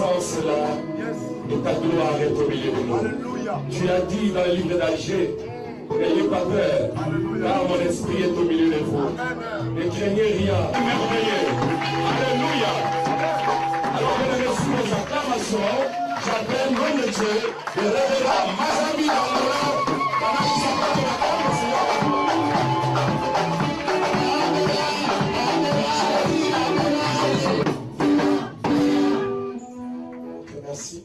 présence là et ta gloire est au milieu de nous. Tu as dit dans le livre d'Alger, n'ayez pas peur, car mon esprit est au milieu de vous. Ne craignez rien, merveilleux. Alléluia. Alors, mesdames et messieurs, nos acclamations, j'appelle nom de Dieu, le révérend Mazami Dangola, pendant qu'ils sont pas de la table, merci.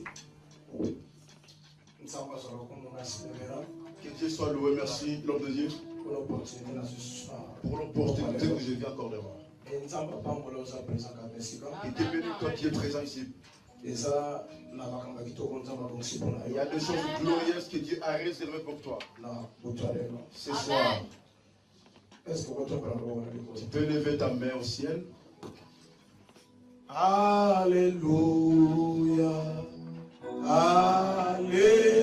Que Dieu soit loué, merci l'homme de Dieu pour l'opportunité que je viens encore de voir. Que Dieu bénisse toi qui es présent ici. Il y a des choses glorieuses que Dieu a réservées pour toi. Ce soir, tu peux lever ta main au ciel. Alléluia. Alléluia.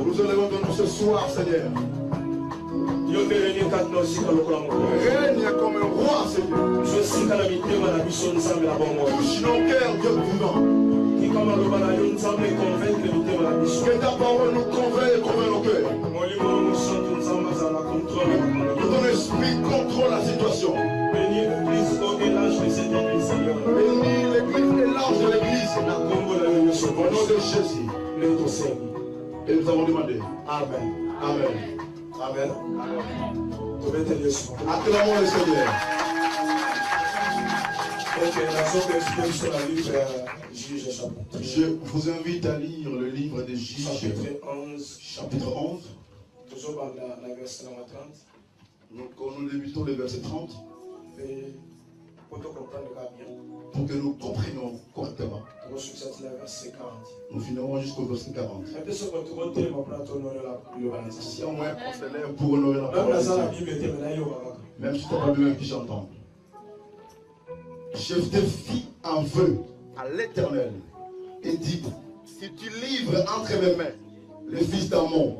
Nous allons venir ce soir, Seigneur. Règne comme un roi, Seigneur. Touche nos cœurs, Dieu vivant. Que ta parole nous convainc et convainc nos cœurs. Que ton esprit contrôle la situation. Bénis l'église et l'âge de l'église. Au nom de Jésus. Et nous avons demandé. Amen. Amen. Amen. Acclamons le Seigneur. Je vous invite à lire le livre des Juges, chapitre 11. Donc, nous débutons le verset 30. Pour que nous comprenions correctement. Nous finirons jusqu'au verset 40. Si on moins on s'élève pour honorer la parole, même si tu n'as pas besoin que j'entende. Je te fis un vœu à l'Éternel et dis, si tu livres entre mes mains le fils d'Amon,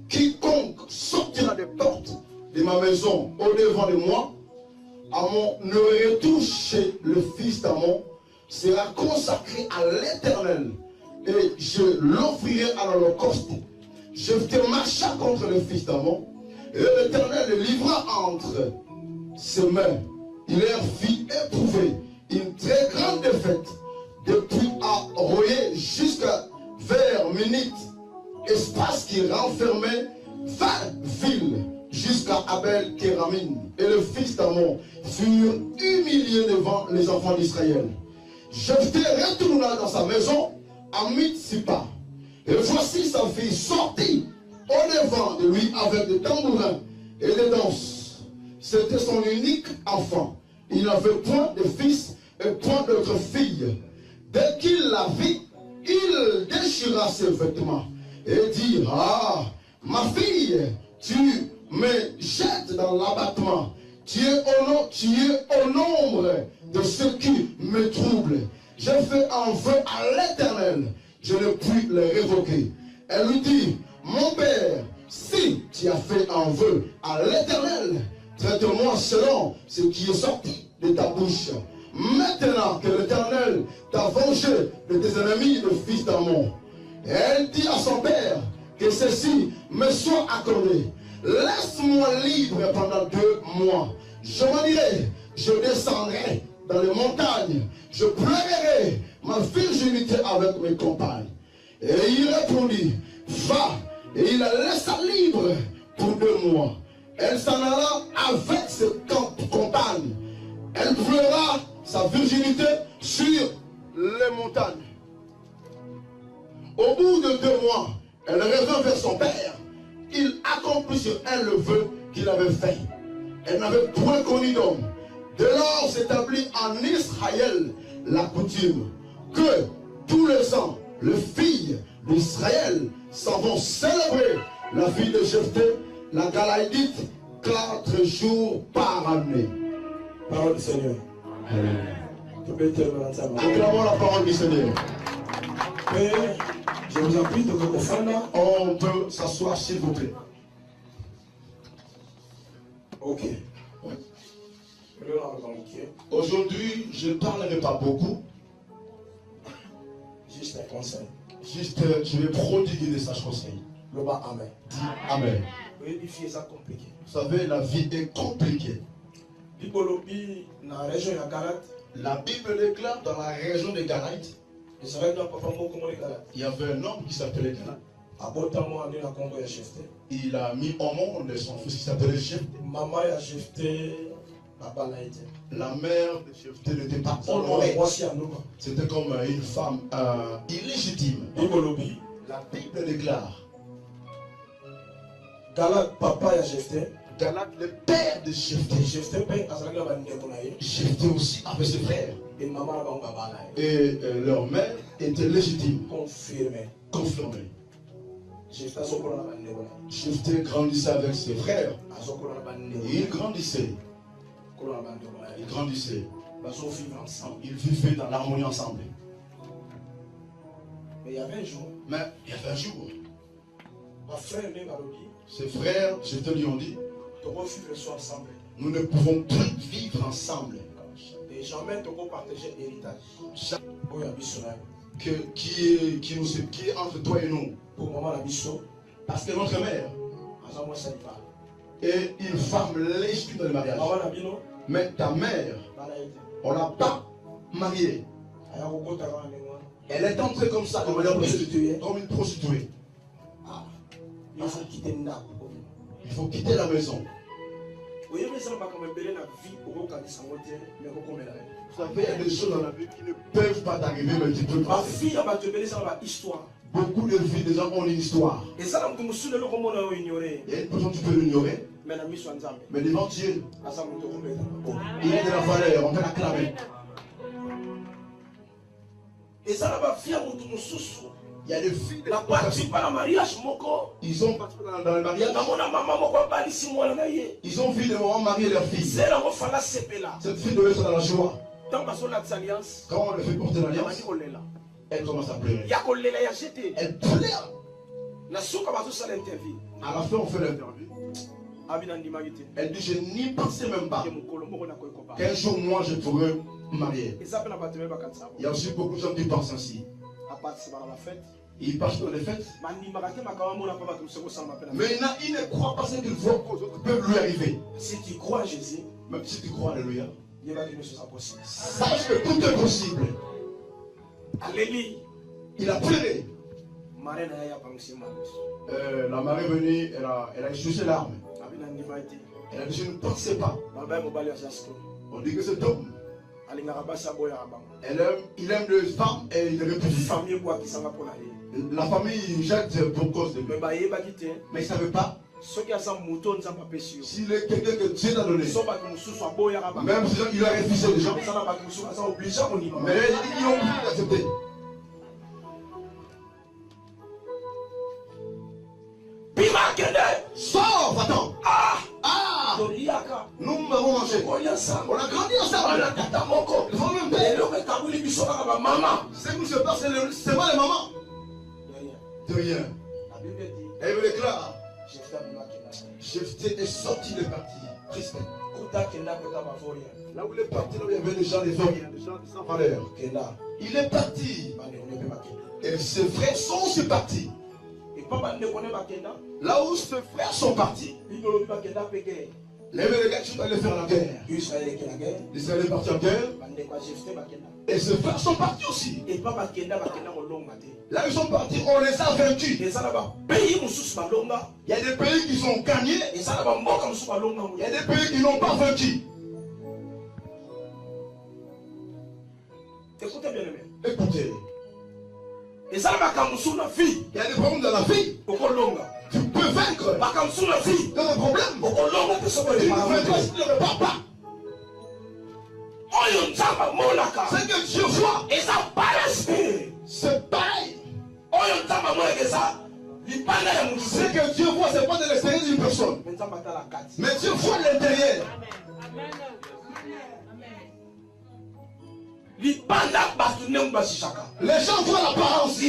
quiconque sortira des portes de ma maison au devant de moi, Amon ne retouche le fils d'Amon, sera consacré à l'Éternel et je l'offrirai à l'holocauste. Je te marcha contre le fils d'Amon et l'Éternel le livra entre ses mains. Il leur fit éprouver une très grande défaite depuis Aroé jusqu'à vers Minit, espace qui renfermait 20 villes jusqu'à Abel Kéramine. Et le fils d'Amon furent humiliés devant les enfants d'Israël. Jephthé retourna dans sa maison à Mitzippa. Et voici sa fille sortie au devant de lui avec des tambourins et des danses. C'était son unique enfant. Il n'avait point de fils et point d'autre fille. Dès la vit, il déchira ses vêtements et dit, ah, ma fille, tu me jettes dans l'abattement. Tu es au nombre de ceux qui me troublent. Je fais un vœu à l'Éternel, je ne puis le révoquer. Elle lui dit, mon père, si tu as fait un vœu à l'Éternel, traite-moi selon ce qui est sorti de ta bouche. Maintenant que l'Éternel t'a vengé de tes ennemis, le fils d'Ammon. Elle dit à son père que ceci me soit accordé. Laisse-moi libre pendant 2 mois. Je m'en irai, je descendrai dans les montagnes, je pleurerai ma virginité avec mes compagnes. Et il répondit, va, et il la laissa libre pour 2 mois. Elle s'en alla avec ses compagnes. Elle pleura sa virginité sur les montagnes. Au bout de 2 mois, elle revint vers son père. Il accomplit sur elle le vœu qu'il avait fait. Elle n'avait point connu d'homme. Dès lors s'établit en Israël la coutume que tous les ans, les filles d'Israël s'en vont célébrer la vie de Jephthé, la Galaïdite, 4 jours par année. Parole du Seigneur. Acclamons la parole du Seigneur. Père, je vous en prie de vous confondre. On peut s'asseoir s'il vous plaît. Ok. Aujourd'hui, je ne parlerai pas beaucoup. Juste un conseil. Juste, je vais prodiguer des sages conseils. Le bas, amen. Dis amen. Oui, il fait ça compliqué. Vous savez, la vie est compliquée. Dans la région de Galate, La Bible déclare dans la région de Galates, il y avait un homme qui s'appelait Galate. Il a mis au monde son fils qui s'appelait Jephthé. La mère de Jephthé n'était pas honorée. C'était comme une femme illégitime. La Bible déclare Galate, papa et Jephthé. Galate, le père de Jephthé. Jephthé aussi avait ses frères. Et leur mère était légitime. Confirmée. Jephthé grandissait avec ses frères. Et il grandissait. Ils grandissaient. Ils vivaient dans l'harmonie ensemble. Mais il y avait un jour. Ses frères, je te lui ont dit, nous ne pouvons plus vivre ensemble. Et jamais tu peux partager l'héritage. Qui est entre toi et nous. Pour maman la biso. Parce que notre mère est une femme légitime dans le mariage. Mais ta mère, on ne l'a pas mariée. Elle est entrée comme ça, comme une prostituée. Il faut quitter Nda. Il faut quitter la maison. Vous savez, il y a des choses dans la vie qui ne peuvent pas t'arriver, mais tu peux pas. Beaucoup de vies, des gens ont une histoire. Et une personne, tu peux l'ignorer. Mais devant Dieu, il est de la valeur, on peut l'acclamer. Il y a des filles de la ils ont participé dans le mariage. Ils ont vu des mamans marier leur fille. Cette fille devait être dans la joie. Quand on le fait porter l'alliance, elle commence à pleurer. Elle pleure. À la fin, on fait l'interview. Elle dit, je n'y pensais même pas qu'un jour, moi, je pourrais me marier. Il y a aussi beaucoup de gens qui pensent ainsi. Ils partent dans les fêtes. Mais il ne croit pas ce qu'il voit qu'aux autres peuvent lui arriver. Si tu crois à Jésus, même si tu crois, alléluia, sache que tout est possible. Alléluia. Il a pleuré. La marée est venue, elle a essuyé ses larmes. Elle a dit, je ne pensais pas. On dit que cet homme, il aime les femmes et il les répudie. La famille jette pour cause de lui. Mais il ne savait pas. S'il est quelqu'un que Dieu t'a donné, même si il a refusé les gens, mais ils ont obligé d'accepter. On a grandi ensemble. Ils font même père. C'est que je passe, c'est moi les mamans. De rien. Elle me déclare. Jephthé est sorti de parti. Triste. Là où il est parti, là où il y avait des gens, des vauriens, des gens sans valeur. Il est parti. Et ses frères sont aussi partis. Là où ses frères sont partis, les gars sont allés faire la guerre. Israël est parti en guerre. Et ses frères sont partis aussi. Là où ils sont partis, on les a vaincus. Il y a des pays qui sont gagnés. Il y a des pays qui n'ont pas vaincu. Écoutez bien, aimé. Écoutez. Il y a des problèmes dans la vie. Tu peux vaincre. Dans un problème. Tu ne vaincras si tu ne repars pas. C'est que Dieu voit. C'est pareil. C'est que Dieu voit, c'est pas de l'extérieur d'une personne. Mais Dieu voit l'intérieur. Les gens voient l'apparence.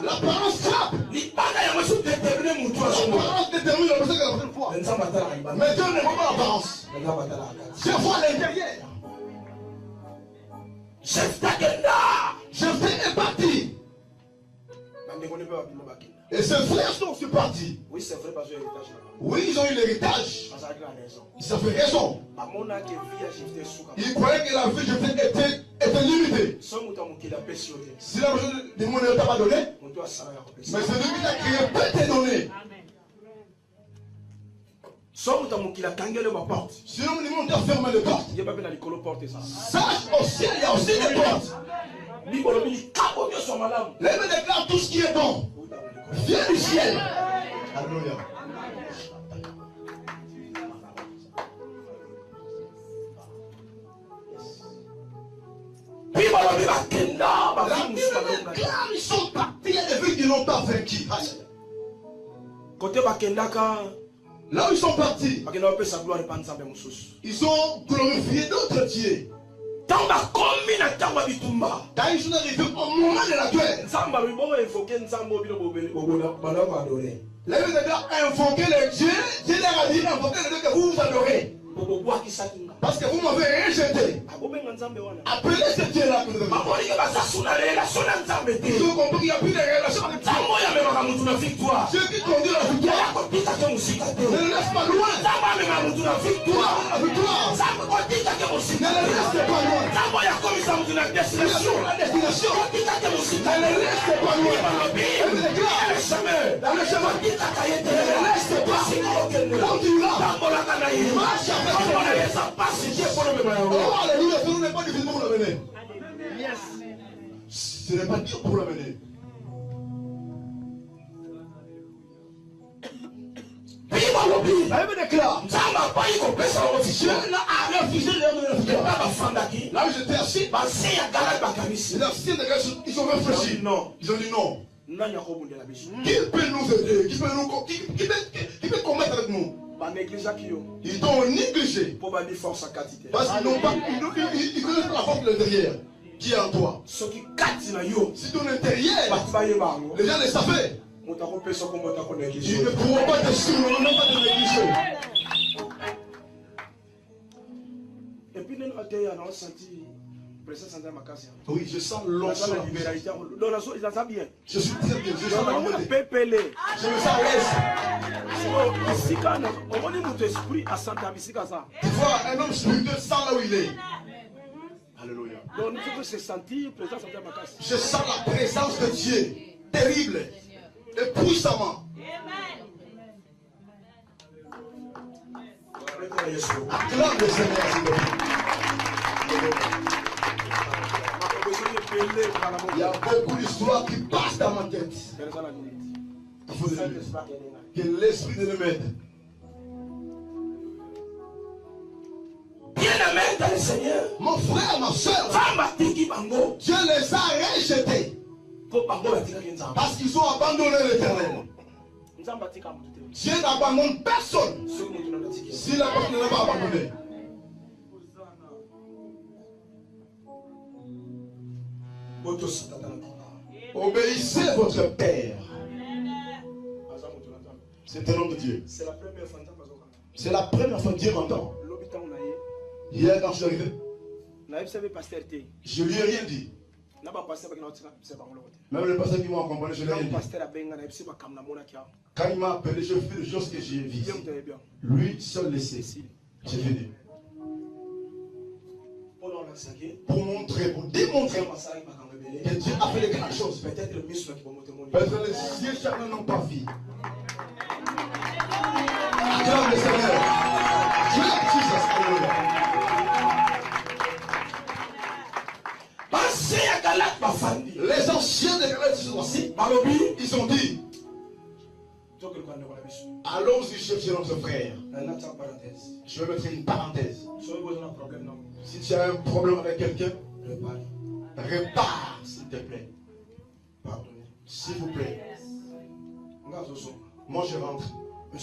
L'apparence frappe. L'apparence détermine la personne que la prochaine fois. Mais Dieu ne voit pas l'apparence. Dieu voit l'intérieur. Jephthé est parti. Et ses frères sont aussi partis. Oui, c'est vrai parce que l'héritage. Oui, ils ont eu l'héritage. Ça fait raison. Ils croyaient que la vie de Jephthé était limitée. Si la personne du monde ne t'a pas donné, mais celui qui t'a créé peut te donner. Sinon, le monde t'a fermé les portes. Sache au ciel, il y a aussi des portes. L'Église déclare tout ce qui est bon. Viens du ciel. Alléluia. Ils sont partis, il y a des vies qui n'ont pas vaincu. Là où ils sont partis, ils ont glorifié d'autres dieux. Quand ils sont arrivés au moment de la guerre, là où ils ont invoqué les dieux, Dieu leur a dit invoquez les dieux que vous vous adorez. Parce que vous m'avez rejeté. Appelez ce Dieu-là que vous avez. Ils ont compris qu'il n'y a plus de relation avec Dieu. Dieu qui conduit la victoire. Ne le laisse pas loin. La victoire. Ne le laisse pas loin. La destination. Ne le laisse pas loin. Elle me déclare dans le chemin. Ne le laisse pas. Continue-là. Marche avec oh, alléluia, ce n'est pas difficile pour l'amener. Yes. Ce n'est pas dur pour l'amener. La Bible déclare Dieu a refusé leur. Là où j'étais assis, ils ont réfléchi. Ils ont dit non. Qui peut nous aider? Qui peut commettre avec nous? Ils t'ont négligé. Parce qu'ils n'ont pas. Ils connaissent la force de l'intérieur qui est en toi. Si ton intérieur, les gens le savaient. Ils ne pourront pas te suivre, ils ne pourront pas te négliger. Et puis, nous avons senti. Oui, je sens l'onction. Je suis très bien. Je sens la je me sens à l'aise. Tu vois, un homme spirituel sent là où il est. Alléluia. Je sens la présence de Dieu terrible et puissamment. Acclame le Seigneur, s'il te plaît. Il y a beaucoup d'histoires qui passent dans ma tête. Il faut que l'esprit de le mettre. Bien-aimé dans le Seigneur, mon frère, ma soeur, Dieu les a rejetés parce qu'ils ont abandonné l'Éternel. Dieu n'abandonne personne si la personne ne l'a pas abandonné. Obéissez votre père. C'est un homme de Dieu. C'est la première fois que Dieu m'entend. Hier, quand je suis arrivé, je lui ai rien dit. Même le pasteur qui m'a accompagné, je lui ai rien dit. Quand il m'a appelé, je fais les choses que j'ai vues. Lui seul le sait. J'ai venu. Pour montrer, pour démontrer que Dieu a fait de grandes choses. Peut-être les yeux charnels n'ont pas vu. Acclame le Seigneur. Acclame Jesus. Les anciens de Galate aussi, ils ont dit, allons-y chercher notre frère. Je vais mettre une parenthèse. Si tu as un problème avec quelqu'un, répare, s'il te plaît. Pardonnez. S'il vous plaît. Moi je rentre. Mais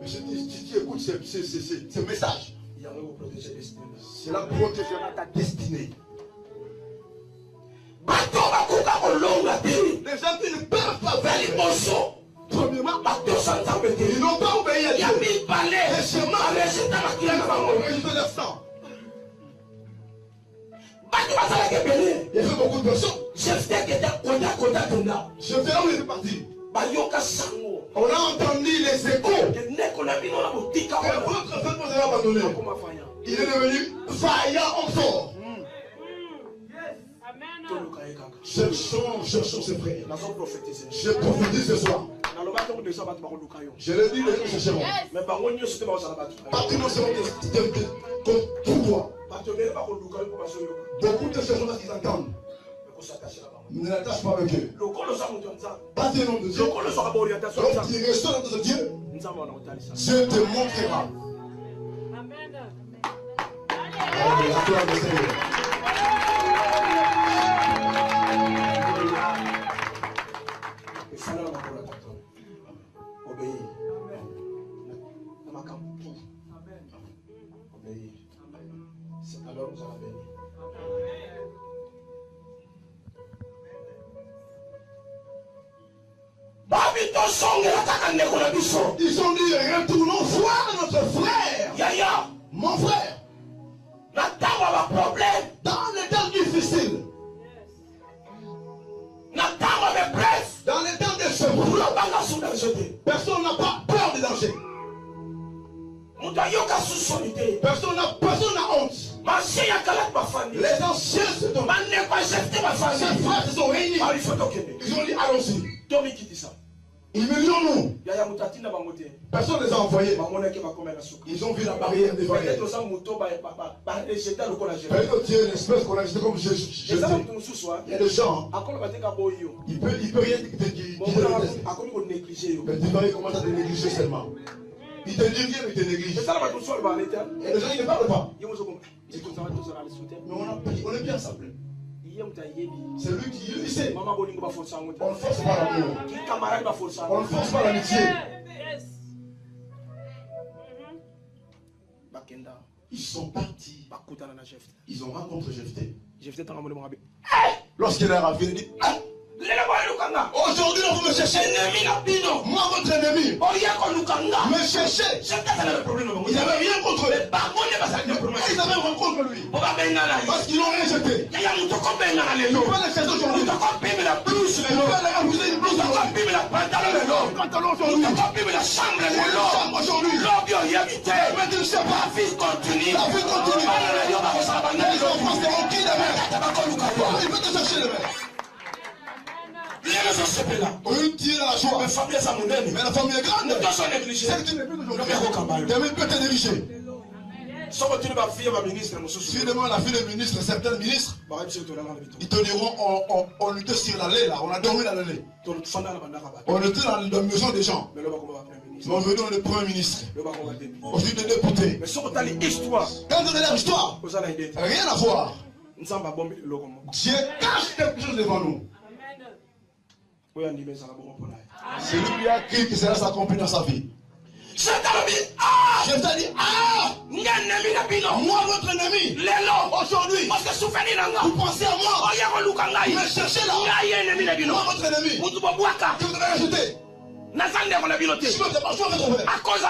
je dis, écoute ce message. Cela protégera ta destinée. Les gens qui ne peuvent pas faire. Premièrement, ils n'ont pas obéi à Dieu. Deuxièmement, ils ont résulté leur sang. Il y avait beaucoup de personnes. Je fais là où il est parti. On a entendu les échos. Et votre fête vous avez abandonné. Il est devenu vaillant encore. Cherchons ses frères. Je prophétise ce soir. Je l'ai dit, les gens chercheront. Partout dans ce monde, comme tout droit. Beaucoup de personnes qui entendent. Ne l'attache pas avec eux. Pas des noms de Dieu. Donc tu restes dans Dieu. Dieu te montrera. Acclame le Seigneur. Alors nous allons bénir. Ils ont dit retournons voir notre frère. Mon frère. Dans les temps difficiles. Dans les temps de secours. Personne n'a pas peur des dangers. Personne n'a honte. Les anciens se tombent. Ces frères se sont réunis. Ils ont dit allons-y. Humilions-nous. Personne ne les a envoyés. Ils ont vu la barrière des barrières. Peut-être Dieu est une espèce qu'on a jeté comme je dis. Il y a des gens. Il peut rien te dire. Mais tu vas commencer à te négliger seulement. Il te dit rien, mais il te néglige. Et les gens, ils ne parlent pas. Mais on est bien simple. C'est lui qui sait. On ne force pas l'amour. On ne force pas l'amitié. Ils sont partis. Ils ont rencontré Jephthé. Lorsqu'il est arrivé, il dit aujourd'hui, on va me chercher. Moi, votre ennemi. Me chercher. Ils n'avaient rien contre lui. Ils avaient rien contre lui. Parce qu'ils l'ont rejeté. Ils ne vont pas les chercher aujourd'hui. Ils vont les refuser une blouse aujourd'hui. Le pantalon aujourd'hui. La chambre aujourd'hui. Mais tu ne sais pas. La vie continue. Les enfants seront qui demain? Il peut te chercher demain. Une tire à la joie. Mais la famille est grande. C'est que tu n'es plus aujourd'hui. Demain peut te diriger. Si demain la fille de ministre, certains ministres, ils te diront on était sur l'allée là, on a dormi dans l'allée. On était dans la maison des gens. Mais aujourd'hui on est le premier ministre. Aujourd'hui on est député. Quand on regarde l'histoire, rien à voir. Dieu cache quelque chose devant nous. C'est lui qui a écrit que cela s'accomplit dans sa vie. Jephthé dit, ah, moi votre ennemi, aujourd'hui, vous pensez à moi, vous me cherchez là, moi votre ennemi, que vous avez ajouté. Je me démarche à votre frère. À cause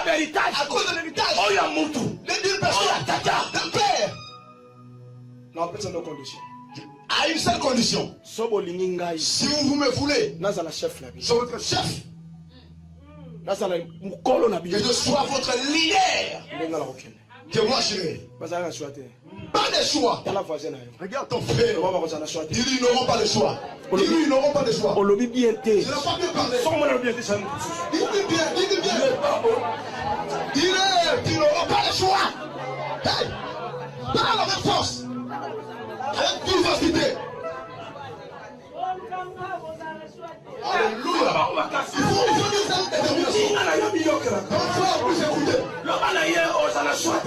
de l'héritage d'une personne, d'un père. Non, personne de condition. À une seule condition. Si vous me voulez, je suis votre chef. Que je sois votre leader. Que moi je vais. Pas de choix. Regarde ton frère. Dis-lui, ils n'auront pas de choix. Dis-lui, ils n'auront pas de choix. Je n'ai pas bien parlé. Dis-lui bien, dis-lui bien. Dis-lui, ils n'auront pas de choix. Hey. Parle avec force. Avec vivacité. Alléluia. Il faut nous détermination. Ton frère puisse écouter.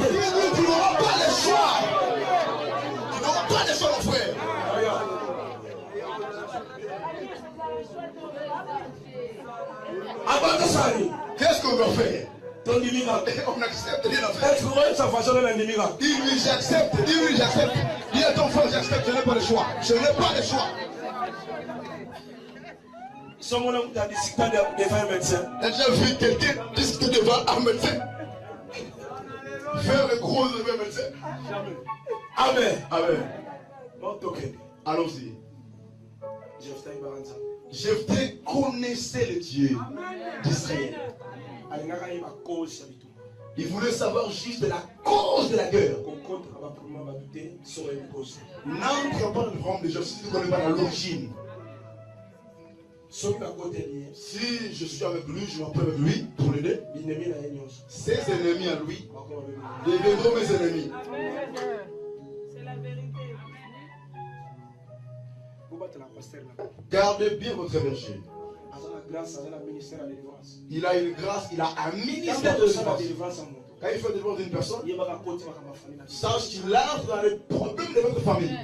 Dis-lui, tu n'auras pas le choix. Tu n'auras pas le choix, mon frère. Qu'est-ce qu'on doit faire? On accepte rien à faire. Dis-lui, j'accepte. Dis-lui, j'accepte. Dis à ton frère, j'accepte. Je n'ai pas le choix. Je n'ai pas le choix. T'as déjà vu quelqu'un discuter devant un médecin? Faire le gros devant un médecin? Amen. Amen. Allons-y. Jephthé connaissait le Dieu d'Israël. Il voulait savoir juste la cause de la guerre. N'entre pas dans le royaume de Dieu si tu ne connais pas l'origine. Si je suis avec lui, je m'appelle avec lui pour l'aider. Ses ennemis à lui deviendront mes ennemis. C'est la vérité. Gardez bien votre berger. Il a une grâce, il a un ministère de délivrance. Quand il fait délivrance d'une personne, sache qu'il entre dans les problèmes de votre famille.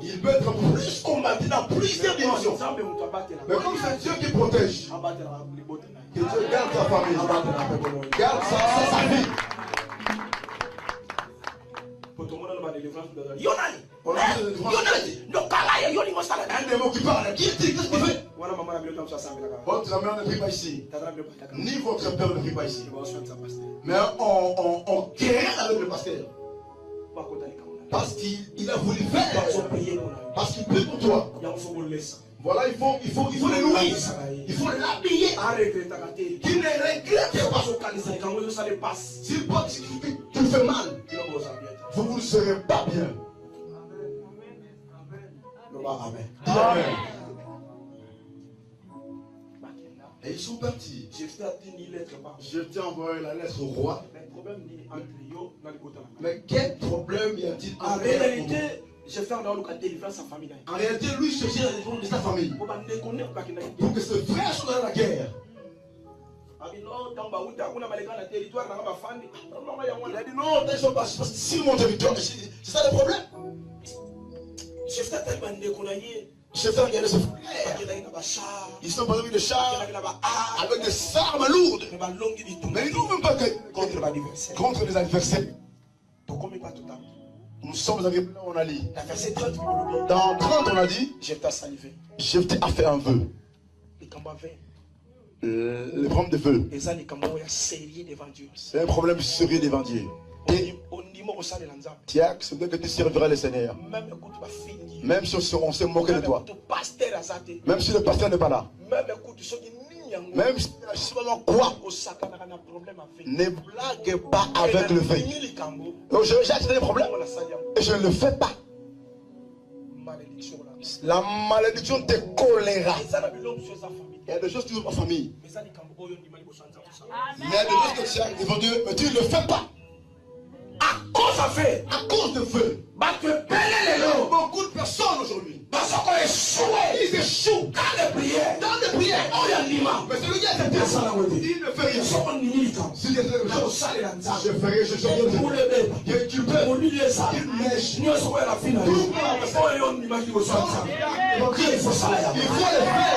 Il peut être plus combattu dans plusieurs dimensions. Mais comme c'est Dieu qui protège, que Dieu garde sa famille, garde sa vie. Un démon qui parle, qui dit, qu'est-ce qu'il fait? Votre mère ne prie pas ici, ni votre père ne prie pas ici. Mais on guérit avec le pasteur. Parce qu'il a voulu faire, parce qu'il prie pour toi. Voilà, il faut le nourrir, il faut l'habiller. Qu'il ne regrette pas. S'il pense que tu fais mal, vous ne serez pas bien. Amen. Amen. Et ils sont partis. Jephthé a envoyé la lettre au roi. Mais quel problème y a-t-il en réalité? En réalité, lui cherchait la défense de sa famille. Pour que ce frère soit dans la guerre. Il a dit non, ils sont pas si mon territoire. C'est ça le problème. Jephthé a regardé ses frères. Ils sont parmi les chars avec des armes lourdes. Mais ils n'ont même pas contre les adversaires. Nous sommes arrivés là où on a dit. Dans 30, on a dit Jephthé a fait un vœu. Le problème de vœu. C'est un problème sérieux devant Dieu. Tiens, c'est bien que tu serviras le Seigneur. Même si on s'est moqué de toi. Même si le pasteur n'est pas là. Même si quoi. Ne blague pas avec le fait. J'ai accepté des problèmes. Et je ne le fais pas. La malédiction te collera. Il y a des choses qui sont dans ta famille. Il y a des choses que tu as devant Dieu, mais tu ne le fais pas. À cause de feu. Beaucoup de personnes aujourd'hui. Ils échouent dans les prières. Mais celui qui a cette personne, il ne fait rien. Si je fais quelque chose, je ferai quelque chose. Tu peux. Il neige. Il faut le faire.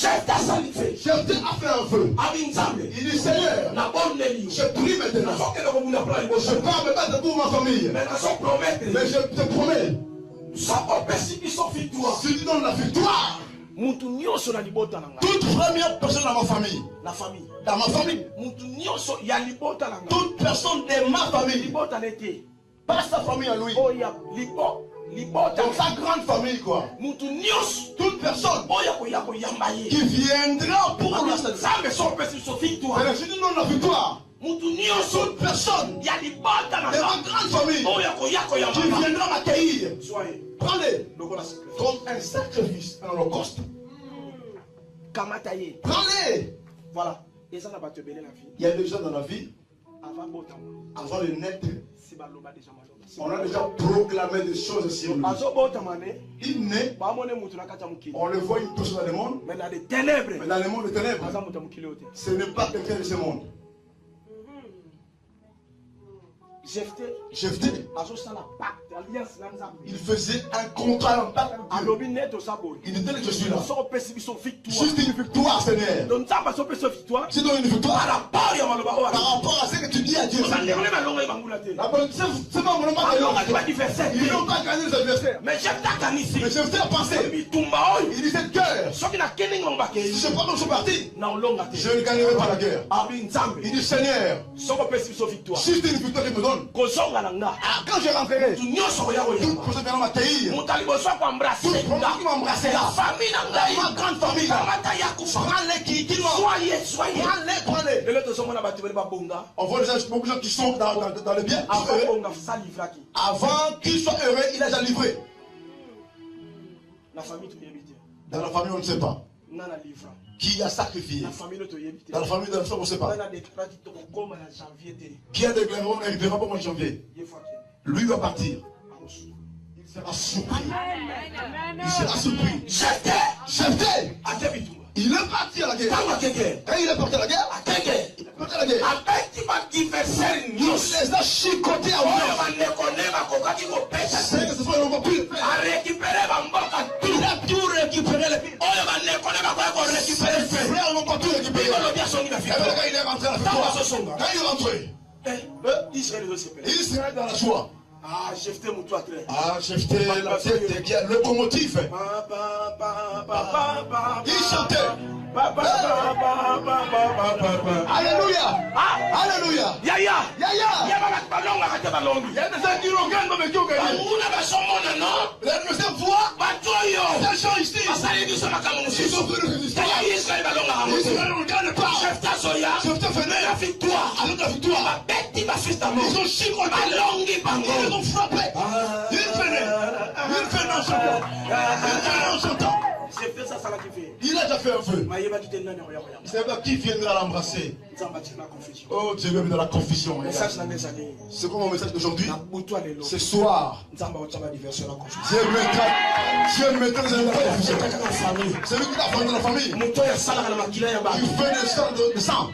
Jephthé salife. Jephthé a fait un feu. Il dit Seigneur, je prie maintenant. Je pars me battre pour ma famille. Mais je te promets, si tu donnes la victoire, toute première personne dans ma famille, dans ma famille, toute personne de ma famille, pas sa famille à lui, dans sa grande famille quoi, toute personne qui viendra pour la victoire, si tu donnes la victoire, toute personne de ma grande famille qui viendra m'accueillir, prends-les comme un sacrifice, un holocauste. Prends-les. Voilà. Il y a des gens dans la vie, avant de naître, on a déjà proclamé des choses sur lui. Il naît, on le voit une personne dans le monde, mais dans les ténèbres, mais dans le monde des ténèbres, ce n'est pas quelqu'un de ce monde. Jephthé, il faisait un contrat, un pacte avec Dieu. Il dit que je suis là. Juste une victoire, Seigneur. Si tu donnes une victoire par rapport à ce que tu dis à Dieu. C'est pas mon nom. Ils n'ont pas gagné les adversaires. Mais Jephthé a pensé. Il dit cette guerre, si je prends mon parti, je ne gagnerai pas la guerre. Il dit Seigneur, juste une victoire qu'il me donne. Quand je rentrerai, toute personne viendra m'accueillir. Toute personne qui m'embrasser là, ma grande famille là, prends-les. On voit déjà beaucoup de gens qui sont dans le bien. Avant qu'ils soient heureux, il a déjà livré. Dans la famille, on ne sait pas. Qui a sacrifié? Dans la famille de la on ne sait pas. Qui a déclaré on n'arrivera pas au mois de janvier? Lui va partir. Il sera surpris. Il sera surpris. Jephthé, il est parti à la guerre. Quand il est parti à la guerre, il les a chicotés à mort. C'est que ce soit encore plus. Il a tout récupéré les filles. Les frères n'ont pas tout récupéré. Il est rentré à la victoire. Quand il est rentré, Israël dans la joie. Ah, Jephthé, la tête qui a le locomotive. Il chantait. Alléluia. Alléluia. Yaya. Il y a des gens qui regardent comme qui ont gagné. Les gens voient. Ces gens ici. Ils sont venus résister. Israël ne regarde pas. Jephthé venait la victoire. Avec la victoire. Ils ont chicoté. Ils ont frappé. Il venait en chantant. Il a déjà fait un feu. C'est pas qui viendra l'embrasser. Oh, Dieu veut dans la confession. C'est quoi mon message d'aujourd'hui? Ce soir, Dieu mettra dans la confession. C'est lui qui l'a fait dans la famille. Il fait des sang. Il sera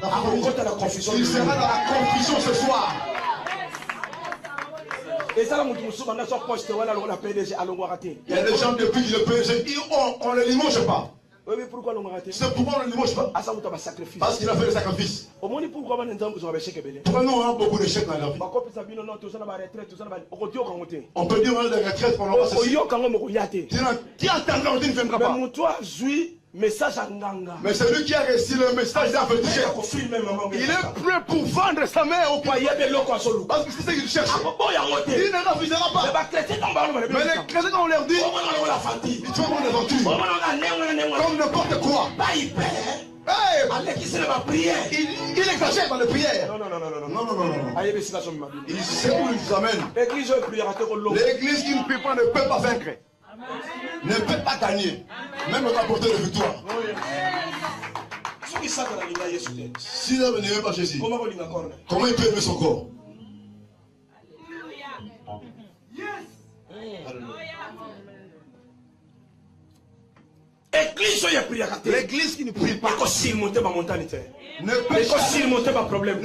dans la confusion ce soir. Il y a des gens depuis le PSG, on ne les limoge pas. C'est pourquoi on ne le limoge pas. Parce qu'il a fait le sacrifice. Pourquoi nous on a beaucoup d'échecs dans la vie? On peut dire qu'on a des retraites qu'on n'a pas ceci. Qui entendra, on ne viendra pas. Mais c'est lui qui a reçu le message d'avertissement. Il est prêt pour vendre sa mère au pays. Parce que c'est ce qu'il cherche. Il ne refusera pas. Mais les chrétiens, quand on leur dit, ils trouvent une aventure. Comme n'importe quoi. Il exagère dans les prières. Non. Il sait où il nous amène. L'église qui ne prie pas ne peut pas vaincre. Ne peut pas gagner, même rapporter de victoire. S'il n'aimait pas Jésus, comment il peut aimer son corps? L'église qui ne prie pas ne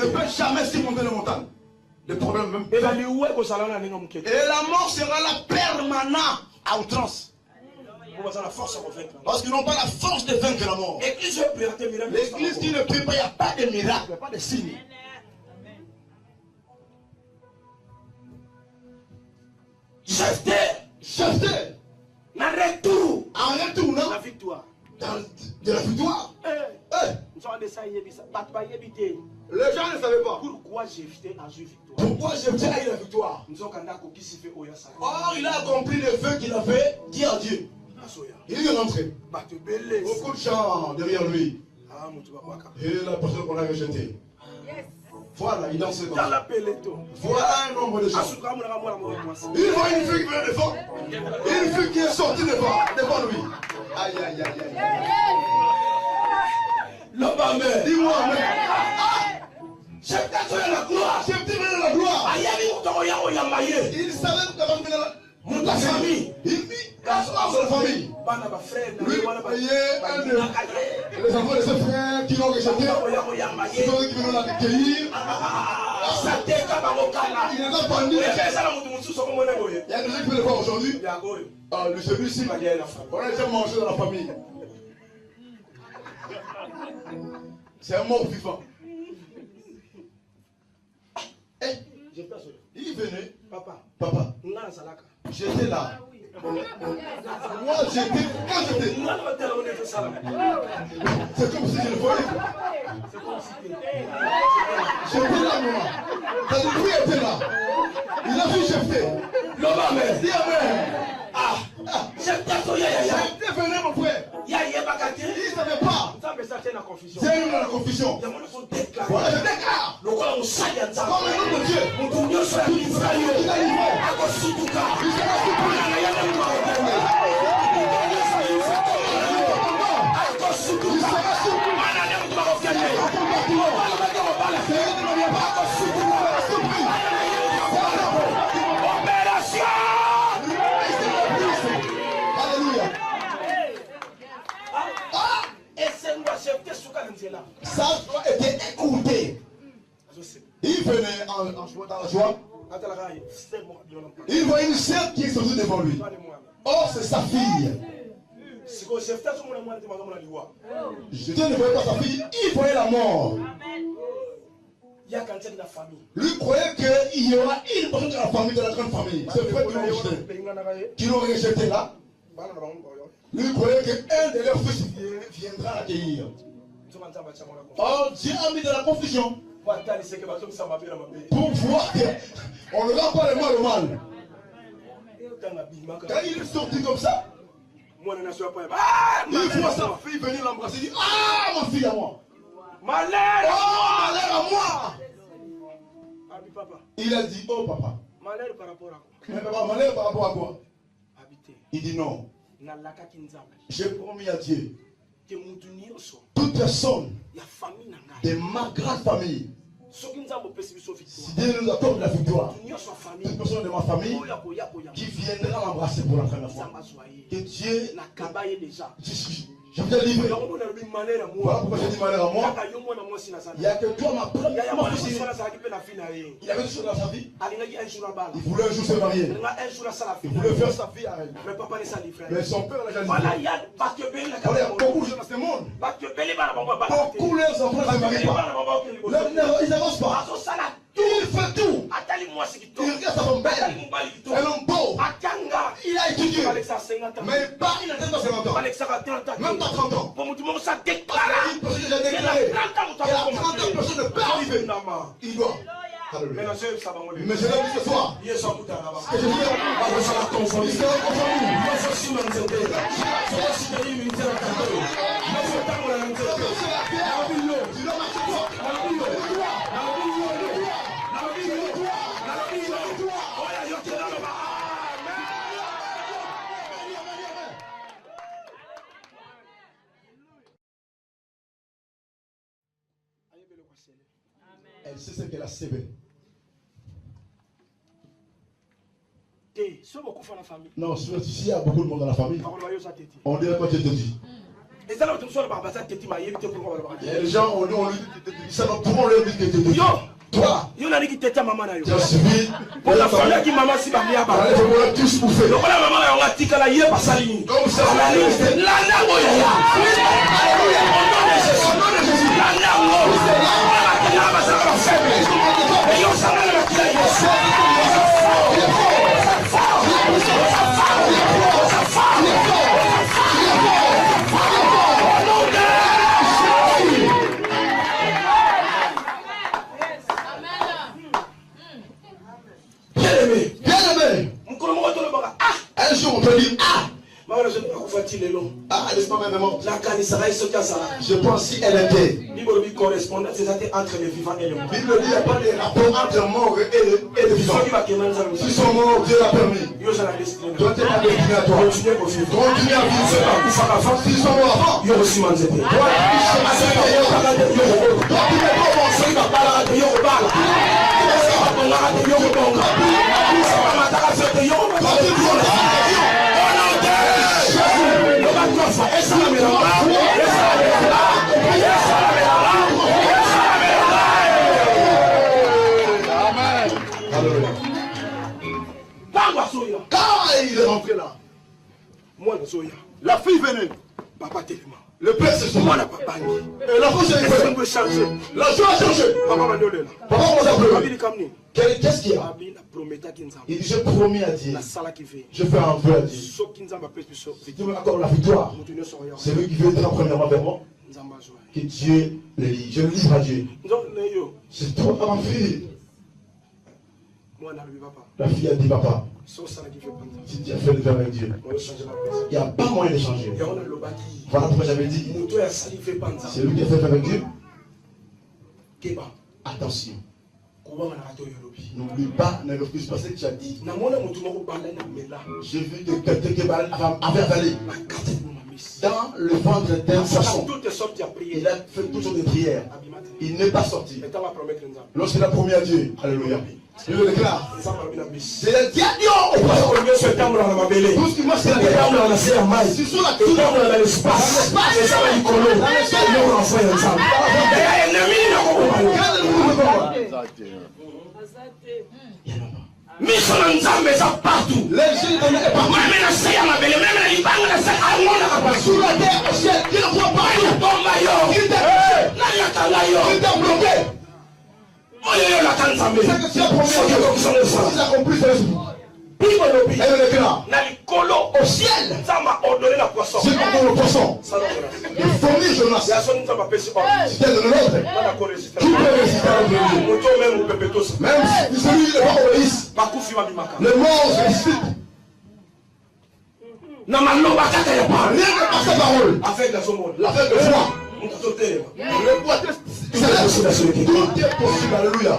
peut jamais surmonter les montagnes. Le problème même. Et la mort sera là permanente à outrance. Parce qu'ils n'ont pas la force de vaincre la mort. L'église qui ne prie pas, il n'y a pas de miracle, il n'y a pas de signe. Chasteté. En retournant La victoire. de la victoire. Les gens ne savaient pas. Pourquoi Jephthé a eu victoire? Pourquoi Jephthé a eu la victoire? Or, il a accompli le vœu qu'il avait dit à Dieu. Il est rentré. Beaucoup de gens derrière lui. Et la personne qu'on a rejetée. Voilà, il danse comme ça. Voilà un nombre de gens. Il voit une fille qui vient devant. Une fille qui est sortie devant lui. Aïe, aïe, aïe, aïe. L'homme amen. Dis-moi amen. Jephthé venait la gloire. Jephthé venait la gloire. Il savait que la famille. Il vit dans la famille. Lui, il y a les enfants de ses frères qui l'ont rejeté. C'est eux qui venaient l'accueillir. Il n'est pas banni. Il y a des gens qui veulent le voir aujourd'hui. Celui-ci, on a déjà mangé dans la famille. C'est un mort vivant. Il venait. Papa. J'étais là. Moi, j'étais. Quand j'étais. C'est comme si je le voyais. J'étais là, moi. C'est-à-dire, lui était là. Il a vu Jephthé. L'homme amen. Dis amen. Jephthé venait, mon frère. Il ne savait pas. C'est une la confusion. Voilà, je déclare. Comme le nom de Dieu. Il a livré. Il sera ça doit être écouté. Il venait en joie, dans la joie. Il voit une sœur qui est sortie devant lui. Or, c'est sa fille. Dieu ne voyait pas sa fille, il voyait la mort. Lui croyait qu'il y aura une personne de la famille, de la grande famille. C'est vrai qui l'ont rejeté là. Lui croyait qu'un de leurs fils viendra l'accueillir. Or, Dieu a mis de la confusion. Pour voir qu'on ne rend pas le mal. Quand il est sorti comme ça, il voit sa fille venir l'embrasser. Il dit, ah, ma fille à moi. Malheur à moi. Il a dit, oh papa. Malheur par rapport à quoi? Mais papa, malheur par rapport à quoi? Il dit non. J'ai promis à Dieu. Toute personne de ma grande famille, si Dieu nous accorde la victoire, toute personne de ma famille qui viendra m'embrasser pour la première fois, que Dieu je vous ai livré. Voilà pourquoi j'ai dit malheur à moi. Il n'y a que toi, ma première fille. Il avait toujours dans sa vie. Il voulait un jour se marier. Il voulait faire sa vie à elle. Mais son père l'a jamais dit. Il y a beaucoup de gens dans ce monde. Beaucoup leurs enfants ne se marient pas. Ils n'avancent pas. Il fait tout. Il regarde sa femme belle. Elle est beau. Il a étudié. Mais pas, il n'a pas 50 ans. Même pas 30 ans. Il a 30 ans, personne ne peut arriver. Il doit. Mais je l'ai dit ce soir. Que je dis à la conformité. Elle sait ce qu'elle a sévé. Non, s'il y a beaucoup de monde dans la famille, on dirait quoi tu te dis. Il y a des gens, on lui dit, ça va pour on leur dit que tu te dis. Toi, Yo na niki tete maman na yo. tu as suivi. Pour la famille qui maman si ba mia ba. Il faut tous bouffer. Donc la maman na nga tika la ye basali. Comme ça, c'est La nango ya. Alléluia. Au nom de Jésus. Au nom de Jésus. La nango. La kila ba sa ba faible. Et yo sa na la kila yo. Bien-aimé. Un jour, on peut dire, laisse-moi maintenant. Je pense si elle était. entre les vivants et les morts. La Bible dit qu'il n'y a pas de rapport entre mort et le vivant. S'ils sont morts, Dieu l'a permis. Toi, tu es pas destiné à toi. Continue à vivre. S'ils sont morts avant, toi, tu n'es quand il est rentré là, la fille venait. Le père s'est changé. Et la fille s'est changée. La joie a changé. Papa commence à pleurer. Qu'est-ce qu'il y a? Il dit, je promis à Dieu. Je fais un vœu à Dieu. Tu me accordes la victoire. C'est lui qui veut être en premièrement vers moi. Que Dieu le lit. Je le livre à Dieu. C'est toi, ma fille. La fille a dit, papa, si tu as fait le vœu avec Dieu, il n'y a pas moyen de changer. Voilà pourquoi j'avais dit, c'est lui qui a fait le vœu avec Dieu. Attention. N'oublie pas, ne refuse pas ce que tu as dit. J'ai vu quelqu'un qui avait avalé dans le ventre d'un poisson. Il a fait toutes sortes de prières. Il n'est pas sorti. Lorsqu'il a promis à Dieu, alléluia. Je le déclare. C'est le diable. Tout ce qui marche, c'est la terre. C'est sur la terre. Dans l'espace. Partout. Les gens partout. Sur la terre, au ciel, il en voit partout. Il t'a bloqué. C'est que tu as promis à accompli au ciel. J'ai ordonné le poisson. Les fourmis, Jonas. C'était de l'autre. Qui peut résister à l'autre? Même si celui qui ne pas obéisse, les morts se disputent. Rien que par sa parole. L'affaire de foi. Le poids de tout est possible. Alléluia.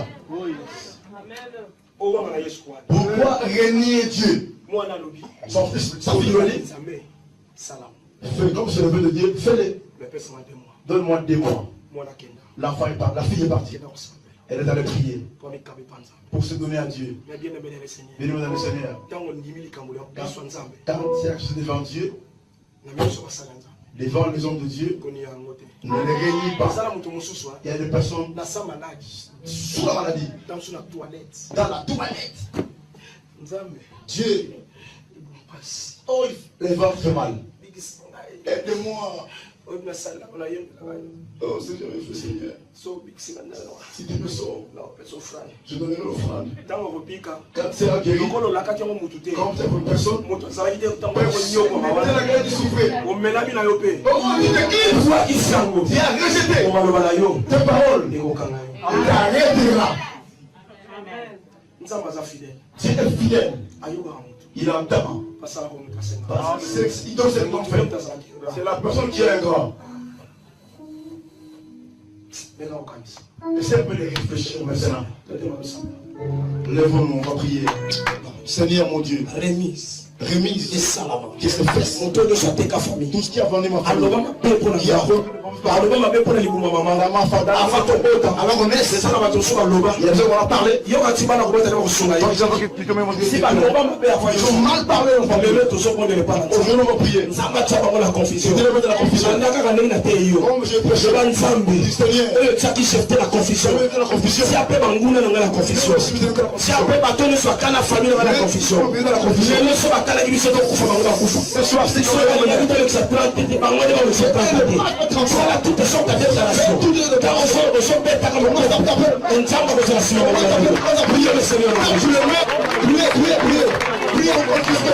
Pourquoi régner Dieu? Son fils, sa fille lui dit, fais comme c'est le vœu de Dieu, fais-le. Donne-moi des mois. L'enfant est parti, la fille est partie. Elle est allée prier pour se donner à Dieu. Bien-aimé dans le Seigneur, quand c'est devant Dieu, devant les hommes de Dieu, ne les réunis pas. Il y a des personnes sous la maladie, dans la toilette. Dieu, oh, les ventres fait mal. Aide-moi. Oh, Seigneur, Seigneur. Si tu me sauves, je donnerai l'offrande. Quand c'est la guéri, quand c'est pour une personne, la guerre du souffrir. Oh, tu te quittes. Tu as rejeté tes paroles. Tu arrêteras. Tu es fidèle. Il entend. Il donne cette montre. C'est la personne qui est un grand. Essaye un peu de réfléchir maintenant. Lèvons-nous, on va prier. Seigneur mon Dieu. Remise. Qu'est-ce que fait? Tout ce qui a vendu ma famille. aloba mabe mpona likuma mama afa tobota c'est ça na bato mosusu baloba yoka ti bana kobota nde bakosunga ye si baloba mabe afameme tozobondele pana nzambe atia bango na confusion anda kaka ndenge na te yo loba nzambe oyo tiaki chef te na confusion si ape banguna na nga na confusion si ape bato nyonso bakana famille na nga na confusion lelo so batalaki biso tokufa bango bakufa soyalekisa plante te bango nde balekisa plante te sala toute sorte de déclaration car on se bête comme on nzambe akozala nsima priez le Seigneur priez au Christ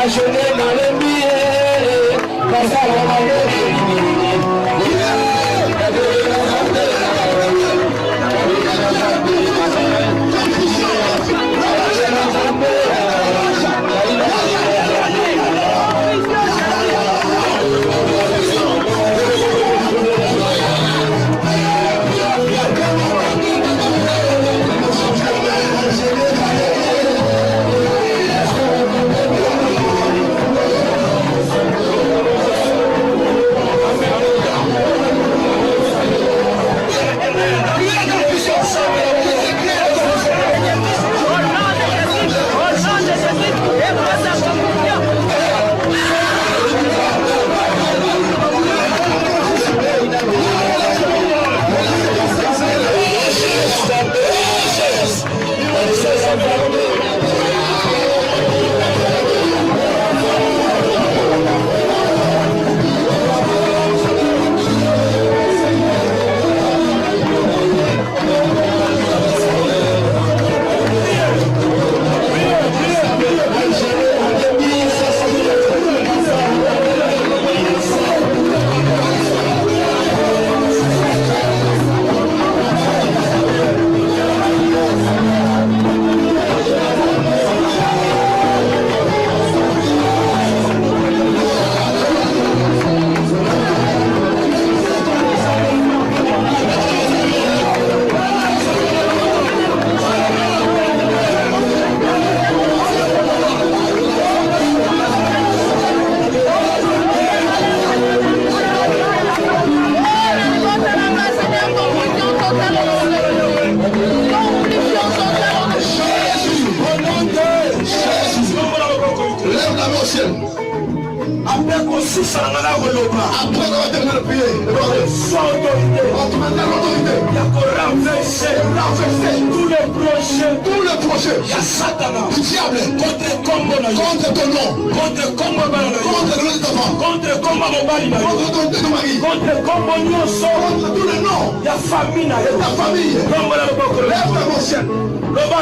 la journée dans le billet, la salle dans le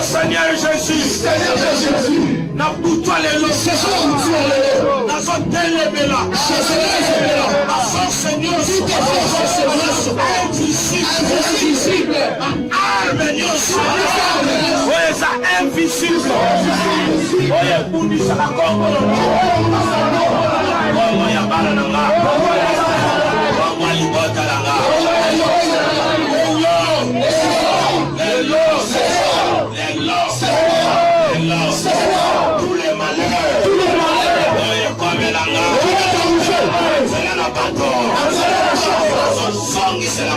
Seigneur Jésus, na boutoir les lots, na zone delebela, na son Seigneur, invisible, arme nyoso, oeza invisible, oye bundisa na Kongo, Kongo ya bala nanga, Kongo ya libota nanga, tous les malheurs, c'est la bataille, c'est la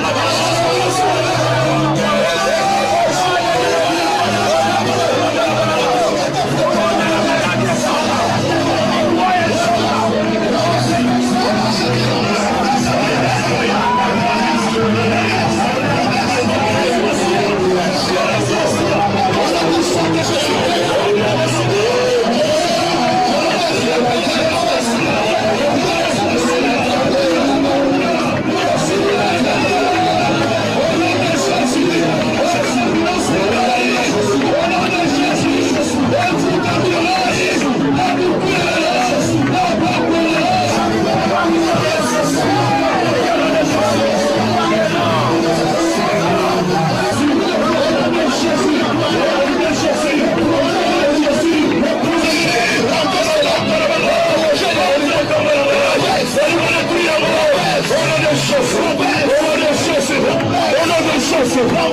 Jésus.